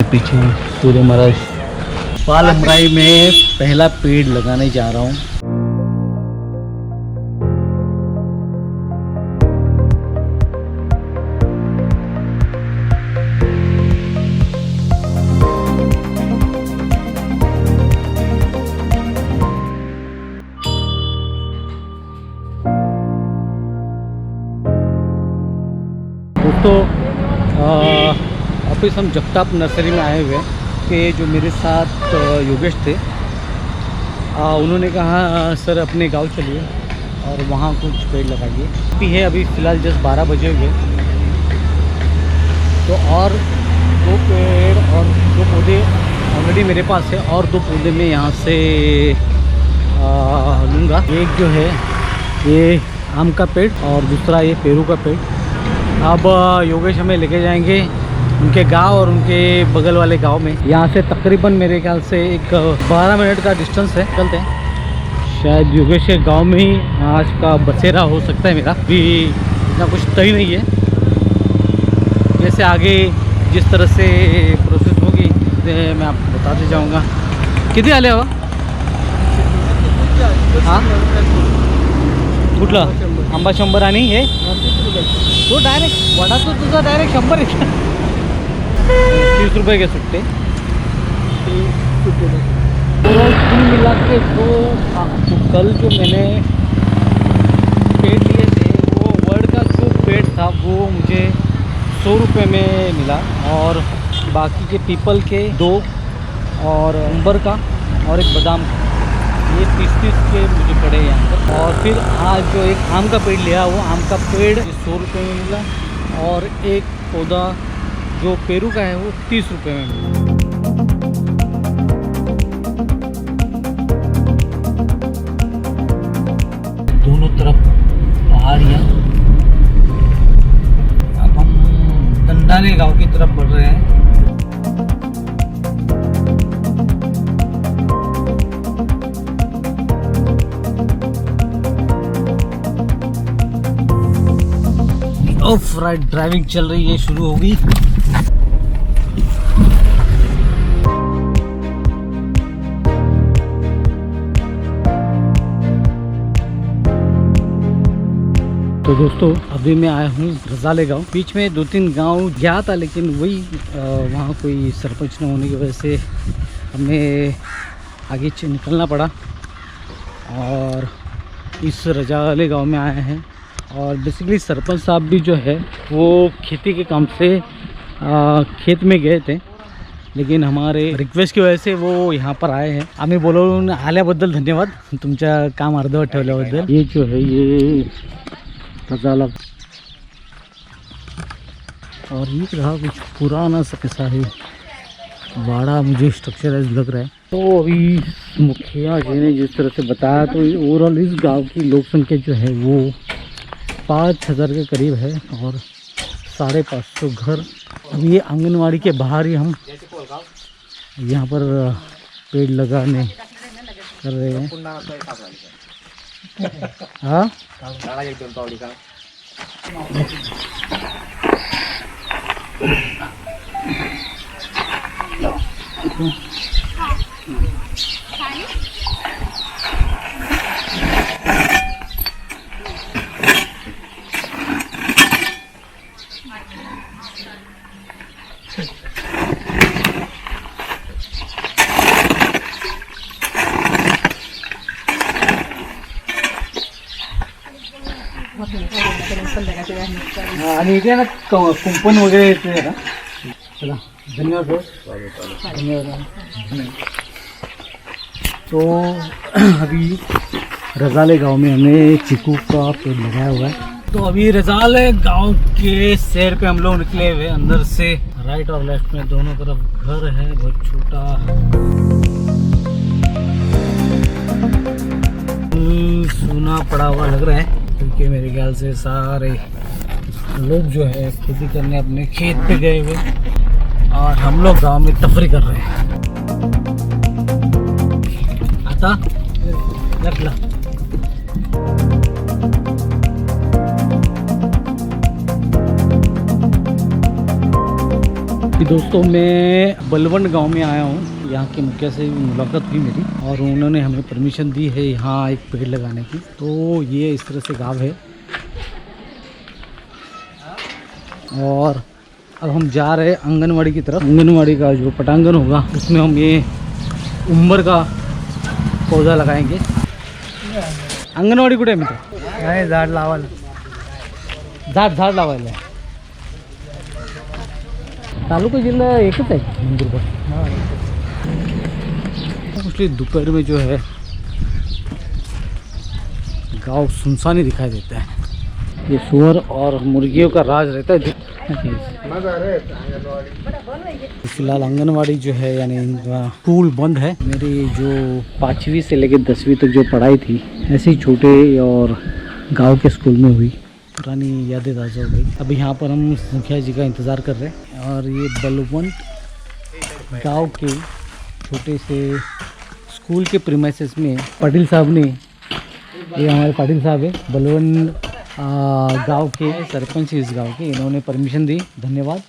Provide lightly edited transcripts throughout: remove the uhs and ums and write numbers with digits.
पीछे सूर्य महाराज पालमराई में पहला पेड़ लगाने जा रहा हूँ। दोस्तों ऑफिस हम जगताप नर्सरी में आए हुए हैं कि जो मेरे साथ योगेश थे उन्होंने कहा सर अपने गांव चलिए और वहाँ कुछ पेड़ लगाइए। अभी है अभी फ़िलहाल जस्ट 12 बजे हुए, तो और 2 पेड़ और 2 पौधे ऑलरेडी मेरे पास है और 2 पौधे मैं यहाँ से लूँगा। एक जो है ये आम का पेड़ और दूसरा ये पेरू का पेड़। अब योगेश हमें लेके जाएंगे उनके गांव और उनके बगल वाले गांव में। यहाँ से तकरीबन मेरे ख्याल से एक 12 मिनट का डिस्टेंस है, चलते हैं। शायद योगेश के गांव में ही आज का बसेरा हो सकता है मेरा, भी इतना कुछ तय नहीं है। जैसे आगे जिस तरह से प्रोसेस होगी मैं आपको बताते जाऊँगा। किती आले हो हाँ कुठलं आंबा 100 आणि हे तो डायरेक्ट वडा तो तुझा डायरेक्ट 100 आहे 30 रुपये के सुट्टे। तो कुल मिला के तो कल जो मैंने पेड़ लिए थे वो वर्ड का जो पेड़ था वो मुझे 100 रुपये में मिला और बाकी के पीपल के 2 और अंबर का और एक बादाम का ये 30-30 के मुझे पड़े यहाँ पर। और फिर आज जो एक आम का पेड़ लिया वो आम का पेड़ 100 रुपये में मिला और एक पौधा जो पेरू का है वो 30 रुपये में मिला। दोनों तरफ पहाड़ियाँ। अब हम दंडाने गांव की तरफ बढ़ रहे हैं। ऑफ राइड ड्राइविंग चल रही है, शुरू होगी। तो दोस्तों अभी मैं आया हूँ रजाले गांव। बीच में 2-3 गांव गया था लेकिन वही वहाँ कोई सरपंच न होने की वजह से हमें आगे निकलना पड़ा और इस रजाले गांव में आए हैं। और बेसिकली सरपंच साहब भी जो है वो खेती के काम से खेत में गए थे लेकिन हमारे रिक्वेस्ट की वजह से वो यहाँ पर आए हैं। आम्ही बोलवून आल्याबद्दल धन्यवाद, तुमच्या काम अर्धवट ठेवल्याबद्दल। ये जो है ये रजाला और ये रहा कुछ पुराना सा कैसा है बड़ा मुझे स्ट्रक्चराइज लग रहा है। तो अभी मुखिया जी ने जिस तरह से बताया तो ओवरऑल इस गांव की लोक संख्या जो है वो 5000 के करीब है और 550 घर। अभी ये आंगनवाड़ी के बाहर ही हम यहाँ पर पेड़ लगाने कर रहे हैं। हाँ आणि इथे ना कुंपण वगैरे येते ना। चला धन्यवाद धन्यवाद। तो अभी रजाले गांव में हमने चीकू का पेड़ लगाया हुआ है। तो अभी रजाले गांव के सैर पे हम लोग निकले हुए। अंदर से राइट और लेफ्ट में दोनों तरफ घर है, बहुत छोटा सूना पड़ा हुआ लग रहा है क्योंकि मेरे ख्याल से सारे लोग जो है खेती करने अपने खेत पे गए हुए और हम लोग गांव में तफरी कर रहे हैं। आता रख ला। दोस्तों मैं बलवंड गांव में आया हूँ। यहाँ के मुखिया से मुलाकात हुई मेरी और उन्होंने हमें परमिशन दी है यहाँ एक पेड़ लगाने की। तो ये इस तरह से गांव है और अब हम जा रहे हैं आंगनवाड़ी की तरफ। आंगनवाड़ी का जो पटांगन होगा उसमें हम ये उम्बर का पौधा लगाएंगे। अंगणवाडी कुठे आहे मित्र? झाड लावायला तालुका जिला एकच आहे मंदिर पर। इसलिए दोपहर में जो है गांव सुनसान ही दिखाई देता है। ये सुअर और मुर्गियों का राज रहता है। फिलहाल आंगनवाड़ी जो है यानी इनका स्कूल बंद है। मेरी जो 5वीं से लेकर 10वीं तक जो पढ़ाई थी ऐसे ही छोटे और गांव के स्कूल में हुई। पुरानी यादें ताज़ा हो गई। अभी यहाँ पर हम मुखिया जी का इंतज़ार कर रहे हैं और ये बलवंत गांव के छोटे से स्कूल के प्रीमाइसेस में पाटिल साहब ने, ये हमारे पाटिल साहब है बलवंत गांव के सरपंच इस गांव के, इन्होंने परमिशन दी। धन्यवाद।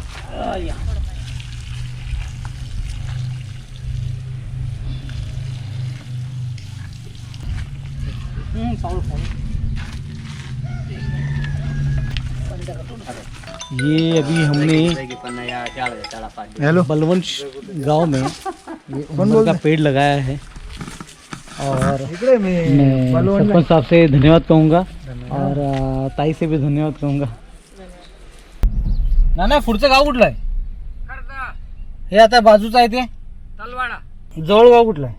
ये अभी हमने बलवंत गांव में ये उम्र का पेड़ लगाया है और मैं सरपंच साहब से धन्यवाद कहूँगा और ताई से भी धन्यवाद कहूँगा। ना पुढचं गाव कुठलं आहे? हे आता बाजूचं आहे ते तलवाडा जवळ गाव कुठलं आहे?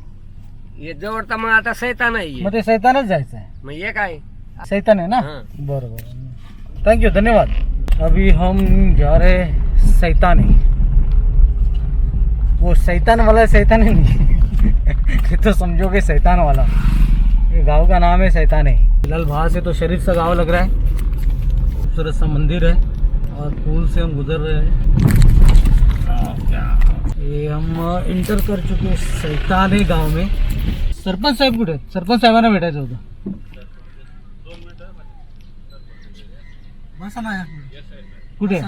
हे जवळ तर मग आता सैतान आहे। मग ते सैतानच जायचं आहे। मग हे काय सैतान है ना? हाँ। बरोबर। थैंक यू, धन्यवाद। अभी हम जा रहे सैतानी। वो सैतान वाला सैतानी नहीं ये तो समझोगे सैतान वाला। ये गांव का नाम है सैतानी। फिलहाल बाहर से तो शरीफ सा गांव लग रहा है। खूबसूरत सा मंदिर है और पुल से हम गुजर रहे हैं। ये हम इंटर कर चुके हैं सैतानी गांव में। सरपंच साहेब कुठे? सरपंच साहेबांना भेटायचं होतं। बसा ना कुठे?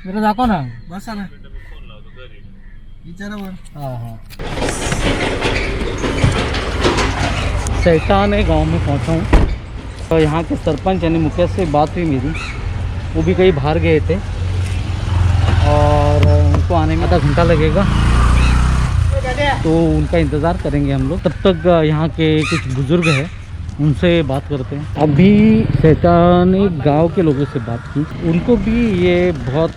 जरा दाखव ना। बसा ना विचारावर। हाँ हाँ सैतानी गांव में पहुंचा हूँ। तो यहाँ के सरपंच यानी मुखिया से बात हुई मेरी। वो भी कहीं बाहर गए थे और उनको आने में आधा घंटा लगेगा, तो उनका इंतज़ार करेंगे हम लोग। तब तक यहाँ के कुछ बुज़ुर्ग हैं उनसे बात करते हैं। अभी सैतानी गांव के लोगों से बात की, उनको भी ये बहुत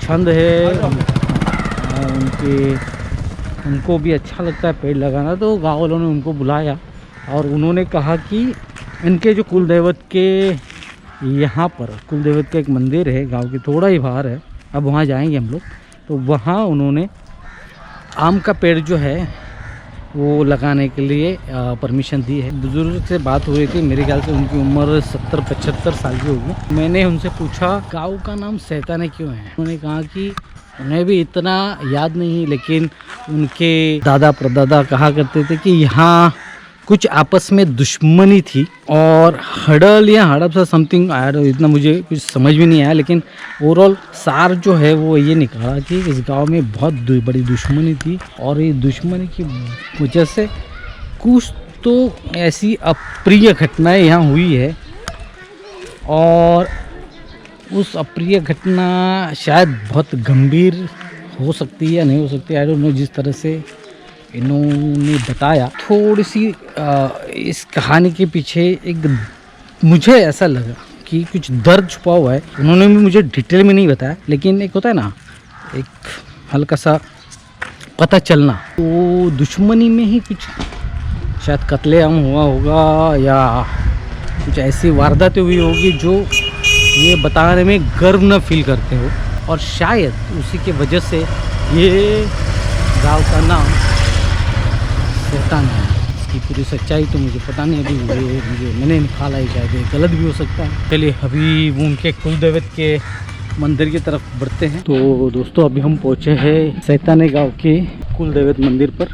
छंद है उनको भी अच्छा लगता है पेड़ लगाना। तो गांव वालों ने उनको बुलाया और उन्होंने कहा कि इनके जो कुल देवत के यहाँ पर कुल देवत का एक मंदिर है गांव के थोड़ा ही बाहर है। अब वहाँ जाएंगे हम लोग। तो वहाँ उन्होंने आम का पेड़ जो है वो लगाने के लिए परमिशन दी है। बुजुर्ग से बात हुई थी, मेरे ख्याल से उनकी उम्र 70-75 साल की होगी। मैंने उनसे पूछा गांव का नाम सैतानी क्यों है। उन्होंने कहा कि उन्हें भी इतना याद नहीं, लेकिन उनके दादा परदादा कहा करते थे कि यहाँ कुछ आपस में दुश्मनी थी और हड़ल या हड़प सा समथिंग आया। इतना मुझे कुछ समझ में नहीं आया, लेकिन ओवरऑल सार जो है वो ये निकाला कि इस गांव में बहुत बड़ी दुश्मनी थी और ये दुश्मनी की वजह से कुछ तो ऐसी अप्रिय घटनाएं यहाँ हुई है और उस अप्रिय घटना शायद बहुत गंभीर हो सकती है या नहीं हो सकती, आई डोंट नो। जिस तरह से इन्होंने बताया, थोड़ी सी इस कहानी के पीछे एक मुझे ऐसा लगा कि कुछ दर्द छुपा हुआ है। उन्होंने भी मुझे डिटेल में नहीं बताया, लेकिन एक होता है ना एक हल्का सा पता चलना। तो दुश्मनी में ही कुछ शायद कत्लेआम हुआ होगा या कुछ ऐसी वारदातें हुई होगी जो ये बताने में गर्व न फील करते हो, और शायद उसी के वजह से ये गांव का नाम सैतानी है। इसकी पूरी सच्चाई तो मुझे पता नहीं, अभी मैंने निकाला ही, शायद गलत भी हो सकता है। चलिए अभी वो उनके कुल देवत के मंदिर की तरफ बढ़ते हैं। तो दोस्तों अभी हम पहुँचे हैं सैतानी गांव के कुल देवत मंदिर पर।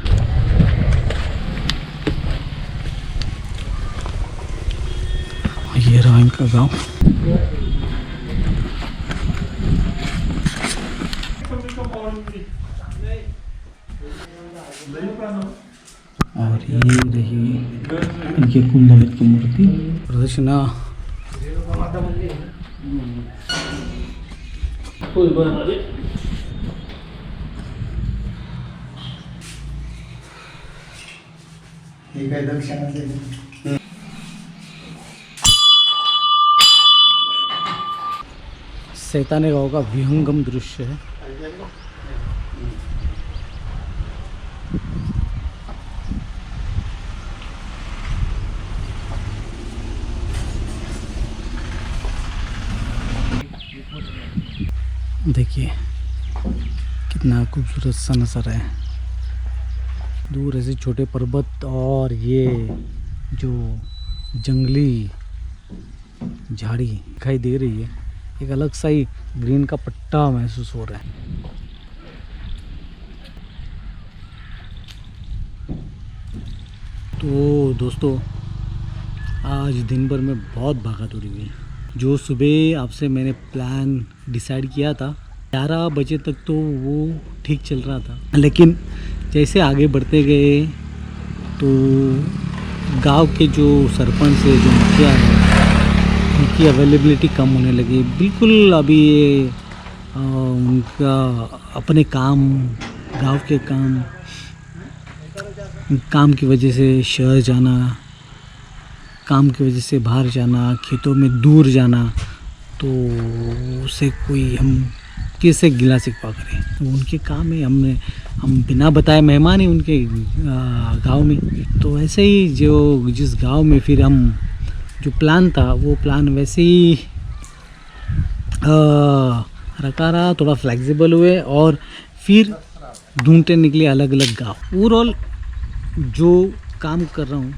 ये रहा इनका गाँव। और ये रही इनके कुलदेवत की मूर्ति प्रदर्शना। सैताने गांव का विहंगम दृश्य है। देखिए कितना खूबसूरत सा नज़ारा है। दूर ऐसे छोटे पर्वत और ये जो जंगली झाड़ी दिखाई दे रही है, एक अलग सा ही ग्रीन का पट्टा महसूस हो रहा है। तो दोस्तों आज दिन भर में बहुत भागा दौड़ी हुई है। जो सुबह आपसे मैंने प्लान डिसाइड किया था 11 बजे तक तो वो ठीक चल रहा था, लेकिन जैसे आगे बढ़ते गए तो गांव के जो सरपंच है, जो मुखिया है, उनकी अवेलेबिलिटी कम होने लगी। बिल्कुल अभी उनका अपने काम, गांव के काम की वजह से शहर जाना, काम की वजह से बाहर जाना, खेतों में दूर जाना, तो उसे कोई हम कैसे गिला शिकवा करें। तो उनके काम है, हम बिना बताए मेहमान ही उनके गांव में। तो ऐसे ही जो जिस गांव में फिर हम जो प्लान था वो प्लान वैसे ही रखा रहा, थोड़ा फ्लेक्सिबल हुए और फिर ढूंढते निकले अलग अलग गांव। ओवरऑल जो काम कर रहा हूँ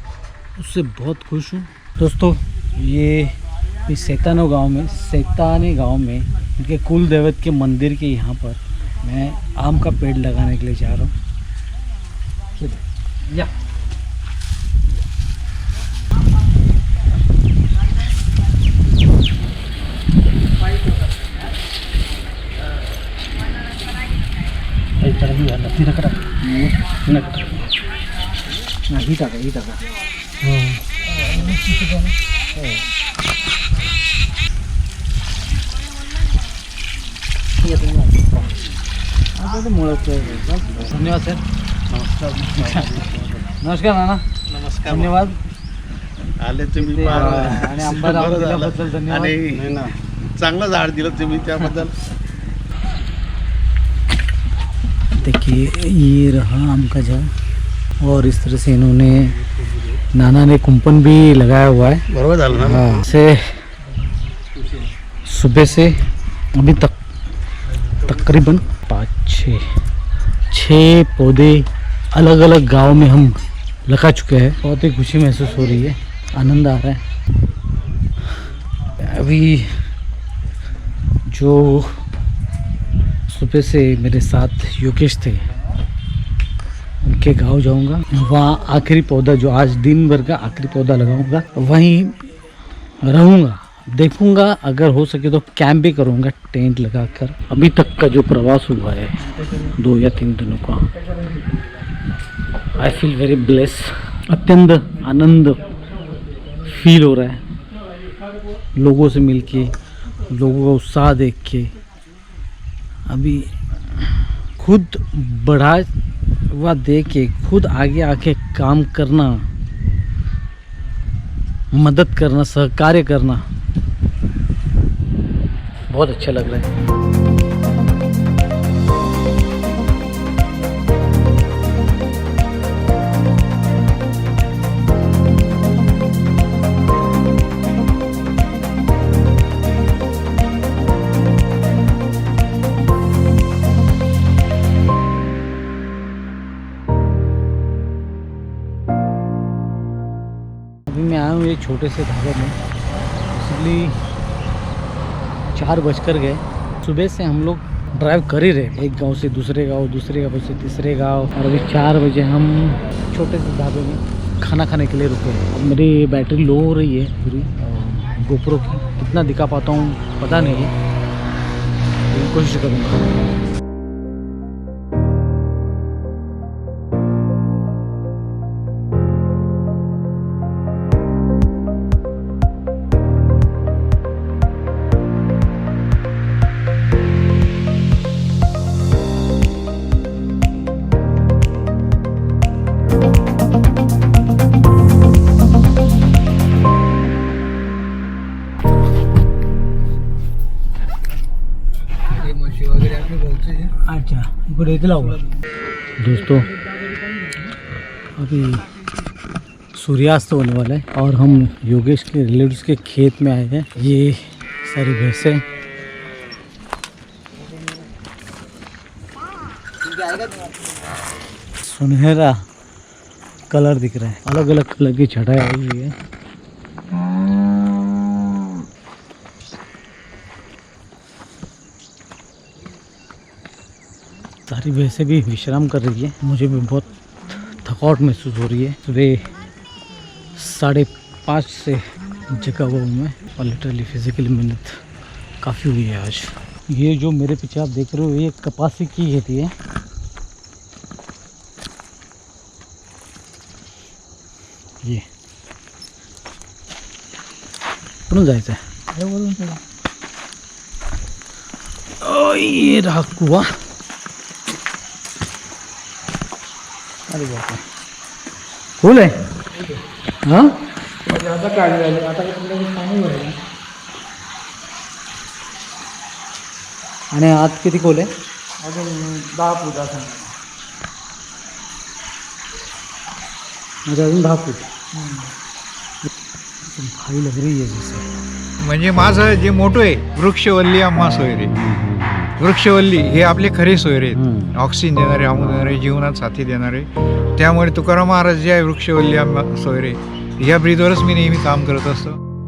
उससे बहुत खुश हूँ। दोस्तों ये इस सैताने गांव में इनके कुल देवत के मंदिर के यहाँ पर मैं आम का पेड़ लगाने के लिए जा रहा हूँ। या धन्यवाद सर। नमस्कार नाना. नमस्कार. धन्यवाद. आले तुम्ही ते, आणि आंबा लावून दिल्याबद्दल धन्यवाद. आणि चांगलं झाड दिलं तुम्ही त्याबद्दल. देखिए ये रहा आम का झाड़ और इस तरह से इन्होंने नाना ने कुंपन भी लगाया हुआ है. बरोबर झालं ना. हाँ से सुबह से अभी तक तकरीबन 5-6 पौधे अलग अलग गांव में हम लगा चुके हैं. बहुत ही खुशी महसूस हो रही है, आनंद आ रहा है. अभी जो सुबह से मेरे साथ योगेश थे उनके गांव जाऊंगा, वहाँ आखिरी पौधा जो आज दिन भर का आखिरी पौधा लगाऊंगा, वहीं रहूंगा, देखूंगा. अगर हो सके तो कैंप भी करूंगा टेंट लगाकर. अभी तक का जो प्रवास हुआ है 2 या 3 दिनों का, आई फील वेरी ब्लेस. अत्यंत आनंद फील हो रहा है लोगों से मिलके, लोगों का उत्साह देख के. अभी खुद बढ़ा हुआ देख के, खुद आगे आके काम करना, मदद करना, सहकार्य करना बहुत अच्छा लग रहा है. अभी मैं आया हूँ एक छोटे से ढाबे में. इसलिए 4 बजकर गए. सुबह से हम लोग ड्राइव कर ही रहे, एक गांव से दूसरे गांव, दूसरे गांव से तीसरे गांव, और अभी 4 बजे हम छोटे से ढाबे में खाना खाने के लिए रुके. अब मेरी बैटरी लो हो रही है पूरी गोप्रो की, कितना दिखा पाता हूँ पता नहीं है, लेकिन कोशिश करूँगा. दोस्तों अभी सूर्यास्त होने वाला है और हम योगेश के रिलेटिव्स के खेत में आए हैं। ये सारी भैंसें सुनहरा कलर दिख रहा है, अलग अलग कलर की छटाई आई हुई है। सारी भैंसें भी विश्राम कर रही है। मुझे भी बहुत थकावट महसूस हो रही है। सुबह 5:30 से जगा हुआ हूँ मैं और लिटरली फिजिकली मेहनत काफ़ी हुई है आज। ये जो मेरे पीछे आप देख रहे हो ये कपासी की खेती है। ये कुठून जायचं आहे? ये रहा कुआ। अरे बापरे, फुल आहे हां। आणि आत किती खोल आहे? अजून 10 फूट असं. म्हणजे अजून 10 फूट खाली लग रही है जैसे. म्हणजे माझं जे मोठं आहे वृक्षवल्ली अम्मा सोयरे. वृक्षवल्ली हे आपले खरे सोयरे आहेत. ऑक्सिजन देणारे, आमून देणारे, जीवनात साथी देणारे. त्यामुळे तुकाराम महाराज जे आहे वृक्षवल्ली अम्मा सोयरे या ब्रीदवरच मी नेहमी काम करत असतो.